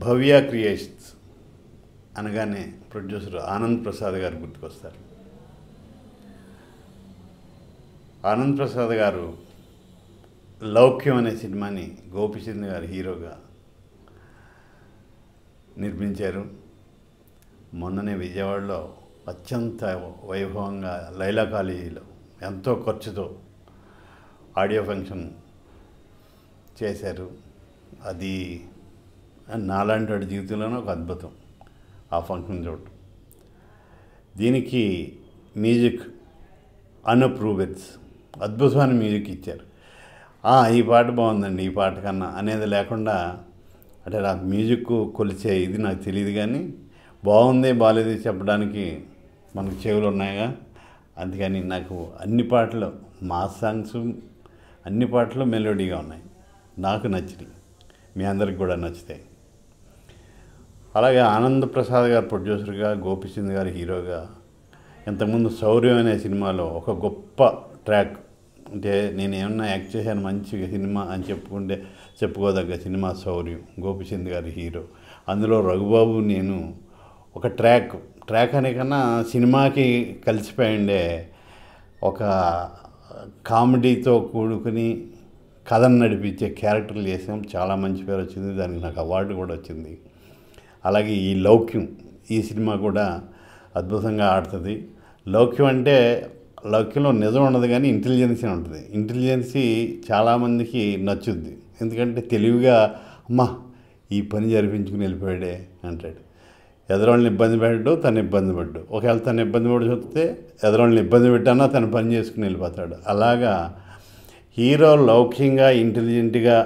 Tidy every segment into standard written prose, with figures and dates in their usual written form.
భవ్య creations అనగానే producer Anand Prasad గారు గుర్తుకొస్తారు. ఆనంద్ ప్రసాద్ గారు లౌక్యం అనే సినిమాని గోపిచంద్ గారు హీరోగా నిర్మించారు. మొన్ననే విజయవాడలో అత్యంత వైభవంగా లైలా కాలేజీలో ఎంతో ఖర్చుతో ఆడియో ఫంక్షన్ చేశారు. అది నాలాంటి వాడి జీవితంలోనే ఒక అద్భుతం ఆ ఫంక్షన్ చూడటం. దీనికి మ్యూజిక్ అనూప్ రూబెన్స్ అద్భుతమైన మ్యూజిక్ ఇచ్చారు. ఈ పాట బాగుందండి, ఈ పాట కన్నా అనేది లేకుండా, అంటే నాకు మ్యూజిక్ కొలిచే ఇది నాకు తెలియదు, కానీ బాగుంది బాగాలేదు చెప్పడానికి మనకు చెవులు ఉన్నాయిగా. అందుకని నాకు అన్ని పాటలు మాస్ సాంగ్స్, అన్ని పాటలు మెలోడీగా ఉన్నాయి, నాకు నచ్చినాయి, మీ అందరికి కూడా నచ్చుతాయి. అలాగే ఆనంద్ ప్రసాద్ గారు ప్రొడ్యూసర్గా, గోపిచంద్ గారు హీరోగా ఇంతకుముందు శౌర్యం అనే సినిమాలో ఒక గొప్ప ట్రాక్, అంటే నేను ఏమన్నా యాక్ట్ చేశాను మంచి సినిమా అని చెప్పుకోదగ్గ సినిమా శౌర్యం, గోపిచంద్ గారి హీరో. అందులో రఘుబాబు నేను ఒక ట్రాక్ అనే కన్నా సినిమాకి కలిసిపోయిండే ఒక కామెడీతో కూడుకుని కథను నడిపించే క్యారెక్టర్లు చేసాం. చాలా మంచి పేరు వచ్చింది, దానికి నాకు అవార్డు కూడా వచ్చింది. అలాగే ఈ లౌక్యం, ఈ సినిమా కూడా అద్భుతంగా ఆడుతుంది. లౌక్యం అంటే లౌక్యంలో నిజం ఉండదు, కానీ ఇంటెలిజెన్సీ ఉంటుంది. ఇంటెలిజెన్సీ చాలామందికి నచ్చుద్ది, ఎందుకంటే తెలివిగా అమ్మా ఈ పని జరిపించుకుని వెళ్ళిపోయాడే అంటాడు. ఎదురోళ్ళని ఇబ్బంది పెట్టడు, తను ఇబ్బంది పడ్డు. ఒకవేళ తను ఇబ్బంది పడి చూస్తే ఎదురోళ్ళని ఇబ్బంది పెట్టానా తను పని చేసుకుని వెళ్ళిపోతాడు. అలాగా హీరో లౌక్యంగా ఇంటెలిజెంట్గా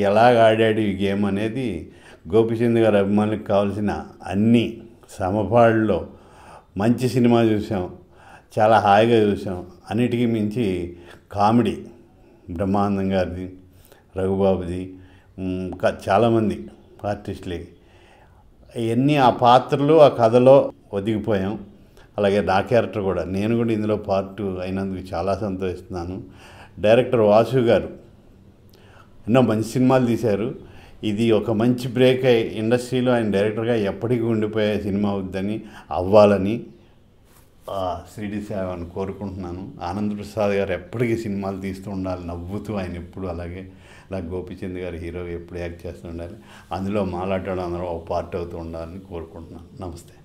ఎలాగ ఆడాడు ఈ గేమ్ అనేది గోపిచంద్ గారి అభిమానులకు కావాల్సిన అన్ని సమపాళ్ళలో మంచి సినిమా చూసాం, చాలా హాయిగా చూసాం. అన్నిటికీ మించి కామెడీ బ్రహ్మానందం గారిది, రఘుబాబుది, ఇంకా చాలామంది ఆర్టిస్టులే, ఇవన్నీ ఆ పాత్రలు ఆ కథలో ఒదిగిపోయాం. అలాగే నా క్యారెక్టర్ కూడా, నేను కూడా ఇందులో పార్ట్ అయినందుకు చాలా సంతోషిస్తున్నాను. డైరెక్టర్ వాసు గారు ఎన్నో మంచి సినిమాలు తీశారు. ఇది ఒక మంచి బ్రేక్ అయ్యి ఇండస్ట్రీలో ఆయన డైరెక్టర్గా ఎప్పటికీ ఉండిపోయే సినిమా అవ్వాలని శ్రీడి సేవని కోరుకుంటున్నాను. ఆనంద్ ప్రసాద్ గారు ఎప్పటికీ సినిమాలు తీస్తూ ఉండాలి, నవ్వుతూ ఆయన ఎప్పుడు. అలాగే గోపిచంద్ గారు హీరోగా ఎప్పుడు యాక్ట్ చేస్తూ ఉండాలి. అందులో మాలాడడం అందరూ ఒక పార్ట్ అవుతూ ఉండాలని కోరుకుంటున్నాను. నమస్తే.